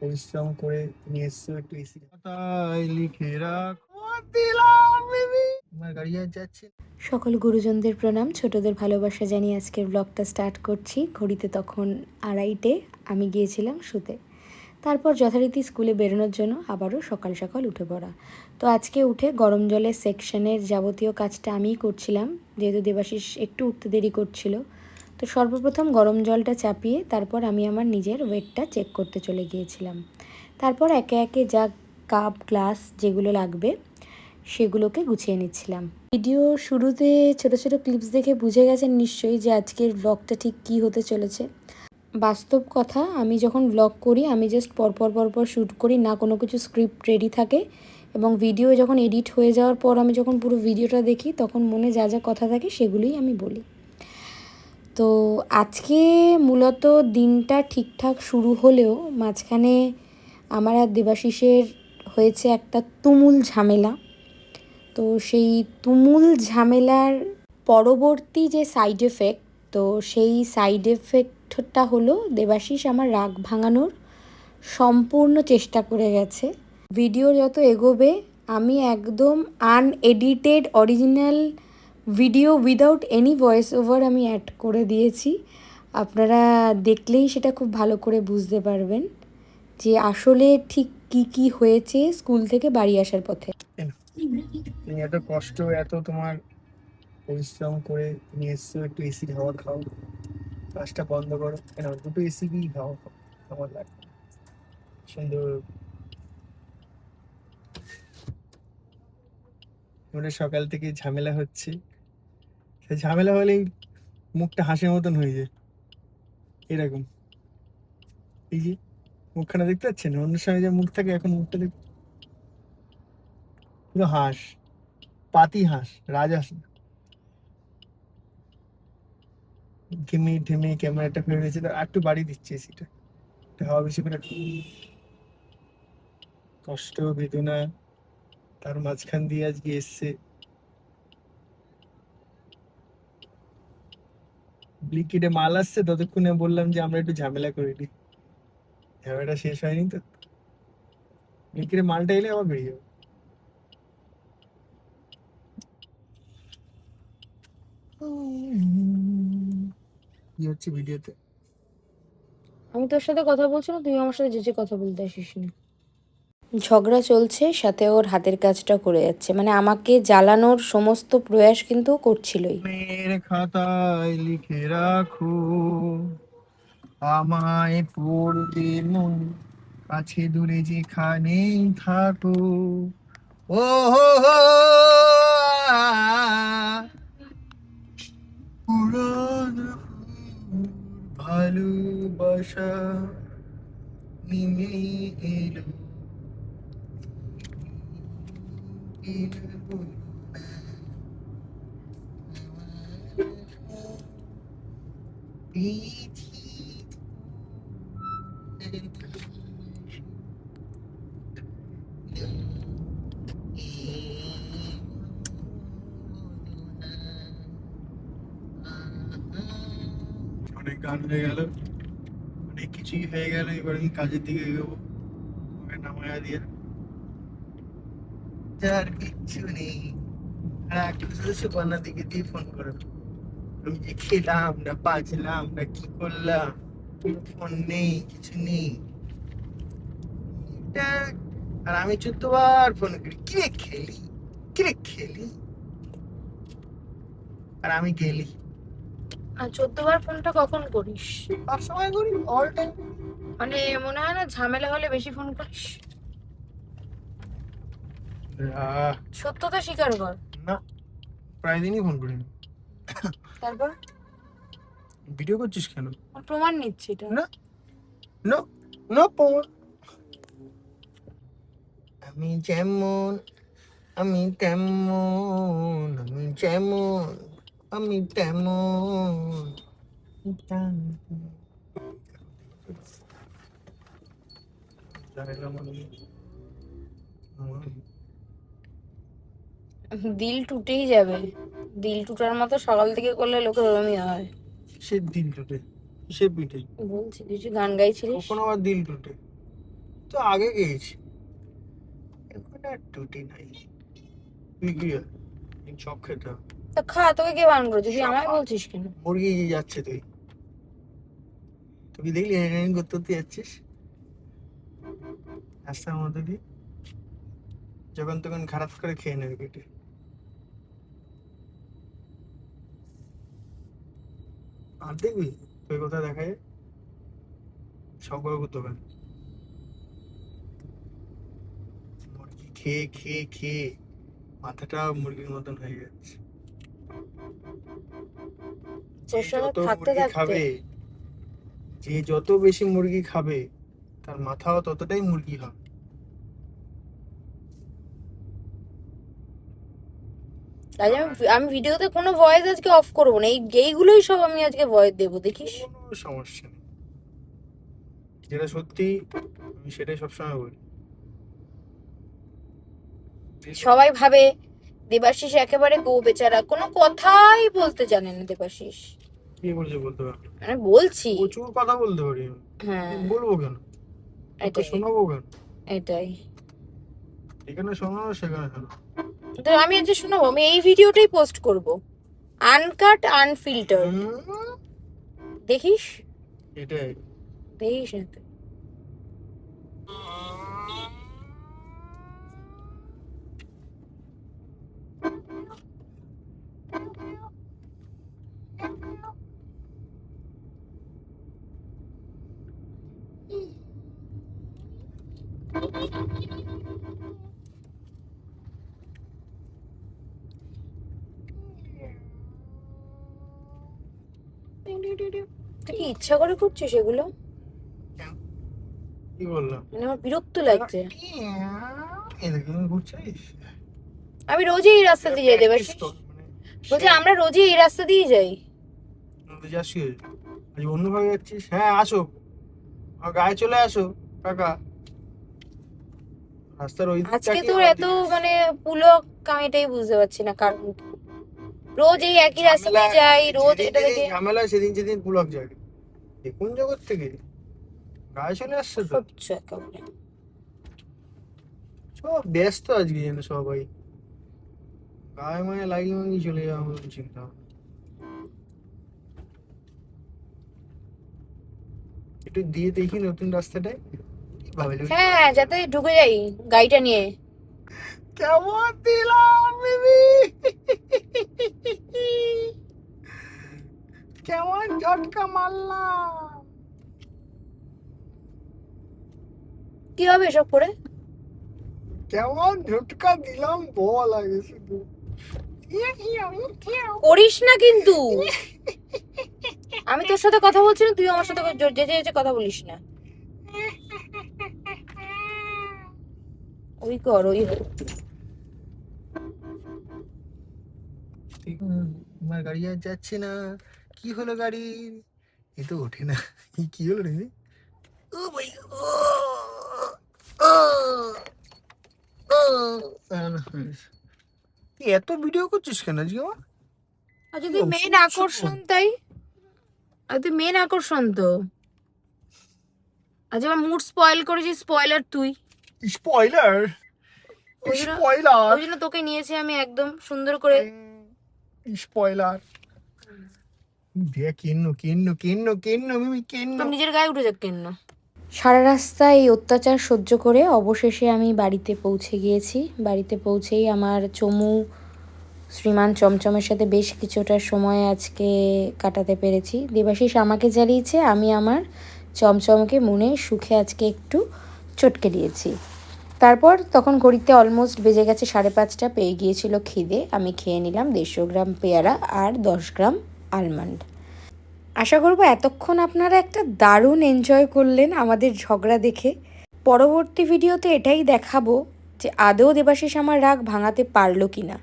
পরিশ্রম করে নিয়ে এসছো একটু এসি খাতায় লিখে রাখো দিলাম বেবি আমার গাড়ি আর যাচ্ছে। সকল গুরুজনদের প্রণাম, ছোটদের ভালোবাসা জানিয়ে আজকের ব্লগটা স্টার্ট করছি। ঘড়িতে তখন 2:30, আমি গিয়েছিলাম শুতে। তারপর যথারীতি স্কুলে বেরোনোর জন্য আবারও সকাল সকাল উঠে পড়া। তো আজকে উঠে গরম জলের সেকশনের যাবতীয় কাজটা আমিই করছিলাম, যেহেতু দেবাশিস একটু উঠতে দেরি করছিল। তো সর্বপ্রথম গরম জলটা চাপিয়ে তারপর আমি আমার নিজের ওয়েটটা চেক করতে চলে গিয়েছিলাম। তারপর একে একে যা কাপ গ্লাস যেগুলো লাগবে সেগুলোকে গুছিয়ে নিচ্ছিলাম। ভিডিও শুরুতে ছোট ছোট ক্লিপস দেখে বুঝে গেছেন নিশ্চয়ই যে আজকের ব্লগটা ঠিক কী হতে চলেছে। বাস্তব কথা, আমি যখন ব্লগ করি আমি জাস্ট পরপর শ্যুট করি, না কোনো কিছু স্ক্রিপ্ট রেডি থাকে। এবং ভিডিও যখন এডিট হয়ে যাওয়ার পর আমি যখন পুরো ভিডিওটা দেখি তখন মনে যা যা কথা থাকে সেগুলোই আমি বলি। তো আজকে মূলত দিনটা ঠিকঠাক শুরু হলেও মাঝখানে আমার আর দেবাশিসের হয়েছে একটা তুমুল ঝামেলা। তো সেই তুমুল ঝামেলার পরবর্তী যে সাইড এফেক্ট, তো সেই সাইড এফেক্টটা হলো দেবাশিস আমার রাগ ভাঙানোর সম্পূর্ণ চেষ্টা করে গেছে। ভিডিও যত এগোবে আমি একদম unedited original video without any voice over আমি অ্যাড করে দিয়েছি। আপনারা দেখলেই সেটা খুব ভালো করে বুঝতে পারবেন যে আসলে ঠিক কি হয়েছে স্কুল থেকে বাড়ি আসার পথে। তুমি এত কষ্ট এত তোমার পরিশ্রম করে নিয়ে এসছো একটু এসির হাওয়া খাও, কাজটা বন্ধ করো কেন, দুটো এসি দিয়ে খাও, আমার লাগবে সুন্দর। আমাদের সকাল থেকে ঝামেলা হচ্ছে, সেই ঝামেলা হলেই মুখটা হাসির মতন হয়ে যায় এরকম। এই যে মুখখানা দেখতে পাচ্ছেন, অন্য সময় যে মুখ থাকে এখন মুখটা দেখ পুরো হাঁস, পাতি হাঁস, রাজহাঁস না। ঘেমে ঢেমে ক্যামেরাটা ফেলে দিয়েছে, তো একটু বাড়ি দিচ্ছে এসিটা, হাওয়া বেশি করে। কষ্ট বেদনা তার মাঝখান দিয়ে আজকে এসছে। ব্লিকিটে মাল আসছে, ততক্ষণে বললাম যে আমরা একটু ঝামেলা করে দিই, ঝামেলাটা শেষ হয়নি তো, ব্লিকিটে মালটা এলে আবার বেরিয়ে যাবে। কি হচ্ছে ভিডিওতে? আমি তোর সাথে কথা বলছি না, তুই আমার সাথে যে কথা বলতে আসিস না। ঝগড়া চলছে, সাথে ওর হাতের কাজটা করে যাচ্ছে, মানে আমাকে জ্বালানোর সমস্ত প্রয়াস কিন্তু করছিলই। মেরে খাতায় লিখে রাখো আমায় পড়বে মন, কাছে দূরে যেখানে থাকো। ও হো হো পুরানো ভালোবাসা নেমে এলো, অনেক গান হয়ে গেল, অনেক কিছুই হয়ে গেল, এবার আমি কাজের দিকে এগোবো। ওকে নামায়া দিয়ে আর কিচ্ছু নেই, আর একটু শুধু সুপর্ণার দিকে দিয়ে ফোন করো, আমি যে খেলাম না বাজলাম না কি করলাম, কোনো ফোন নেই কিছু নেই। আর আমি 14 বার ফোন করি, কে খেলি কে খেলি, আর আমি গেলি। আর 14বার ফোনটা কখন করিস? সব সময় করি, অল টাইম। মানে মনে হয় না ঝামেলা হলে বেশি ফোন করিস? সত্যতা স্বীকার কর। না, প্রায় দিনই ফোন করি। তারপর ভিডিও করছিস কেন? প্রমাণ নিচ্ছি এটা। না, নো নো প্রমাণ। আমি যেমন আমি তেমন, আমি যেমন আমি তেমন। দিল টুটেই যাবে, দিল টুটার মতো সকাল থেকে করলে লোকের ওরমই হয়। কিসের দিল টুটে, কিসের পিঠে বলছি তুই যে গান গাইছিলিস। কখন আবার দিল টুটে? তো আগে গিয়েছি, এখন আর টুটি নাই। তুই কি সব খেতে হবে? তা খা, তোকে কে বারণ করেছে? তুই সব আমায় খা। বলছিস কেন? মুরগি যাচ্ছে, তুই দেখলি করতে করতে যাচ্ছিস রাস্তার মধ্যে দিয়ে, যখন তখন খারাপ করে খেয়ে নেবে পেটে। আর দেখবি তুই কোথায় দেখা যায় সব বাবুর দোকান, মুরগি খেয়ে খেয়ে খেয়ে মাথাটা মুরগির মতন হয়ে যাচ্ছে। যে তোর সাথে যত থাকতে মুরগি থাকতে খাবে, যে যত বেশি মুরগি খাবে, তার মাথাও ততটাই মুরগি হবে। আজ আমি ভিডিওতে কোনো ভয়েস আজকে অফ করবো না, এইগুলোই সব আমি আজকে ভয়েস দেবো, দেখিস। কোনো সমস্যা নেই, যেটা সত্যি আমি সেটাই সবসময় বলি। সবাই ভাবে দেবাশিস একেবারে গো বেচারা, কোনো কথাই বলতে জানে না দেবাশিস। কি বলছে বলতে পারবো, আমি বলছি। প্রচুর কথা বলতে পারি আমি। হ্যাঁ, বলবো কেন, তো এটাই শোনাবো কেন? এটাই এখানে শোনাবো, সেখানে শোনাবো। তো আমি আজকে শোনাবো, আমি এই ভিডিওটাই পোস্ট করব, আনকাট আনফিল্টার। দেখিস, এটাই। দেখিস না তুই। তুই কি ইচ্ছা করে করছিস এগুলো? কি বললাম? মানে আমার বিরক্ত লাগছে। এদিকে ঘুরছিস? আমি রোজই এই রাস্তা দিয়ে যাই দেবাশিস, বলছি আমরা রোজই এই রাস্তা দিয়ে যাই। যাস কি আজ অন্যভাবে যাচ্ছিস? হ্যাঁ আসো, আমার গায়ে চলে আসো কাকা। রাস্তার ওই আজকে তোর এত মানে পুলক, আমি এটাই বুঝতে পারছি না কারণ কি। রোজ এই একই রাস্তা দিয়ে যাই, রোজ এটা দেখে ঝামেলা, সেদিন সেদিন পুলক যাবে। কোন জগৎ থেকে গায়ে চলে আসছে তো? সহ্য একেবারে। সব ব্যস্ত আজকে যেন সবাই, গায়ে মায়ে লাগিয়ে মাগিয়ে চলে যাওয়া মতন চিন্তা ভাবনা। একটু দিয়ে দেখি নতুন রাস্তাটায় ভাবে। হ্যাঁ, যাতে ঢুকে যাই গাড়িটা নিয়ে। কেমন দিলাম বেবি, কেমন ঝটকা মারলাম। কি হবে এসব করে? কেমন ঝটকা দিলাম বল আগে শুধু। করিস না কিন্তু। আমি তোর সাথে কথা বলছি না, তুই আমার সাথে যেচে যেচে কথা বলিস না। ওই কর, ওই হোক। আমার গাড়ি আর যাচ্ছে না, কি হলো গাড়ির? এ তো ওঠে না, কি হলো রে? ও ভাই, ও ও ও তুই এত ভিডিও করছিস কেন আজকে আমার? আর যদি মেন আকর্ষণ তাই, আর তুই মেন আকর্ষণ তো। আজ আমার মুড স্পয়েল করেছিস, স্পয়লার তুই। স্পয়লার, ওই জন্য তোকে নিয়েছি আমি একদম সুন্দর করে। স্পয়লার দেখ, কেন্ন কেন্ন কেন্ন কেন্ন মিমি কেন্ন। তোর নিজের গায়ে উঠে যাক কেন। সারা রাস্তা এই অত্যাচার সহ্য করে অবশেষে আমি বাড়িতে পৌঁছে গিয়েছি। বাড়িতে পৌঁছেই আমার চমু শ্রীমান চমচমের সাথে বেশ কিছুটা সময় আজকে কাটাতে পেরেছি। দেবাশিস আমাকে জ্বালিয়েছে, আমি আমার চমচমকে মনে সুখে আজকে একটু চটকে দিয়েছি। তারপর তখন ঘড়িতে অলমোস্ট বেজে গেছে 5:30, পেয়ে গিয়েছিল খিদে। আমি খেয়ে নিলাম 150 গ্রাম পেয়ারা আর 10 গ্রাম আলমন্ড। আশা করব এতক্ষণ আপনারা একটা দারুণ এনজয় করলেন আমাদের ঝগড়া দেখে। পরবর্তী ভিডিওতে এটাই দেখাবো যে আদৌ দেবাশিস আমার রাগ ভাঙাতে পারলো কিনা।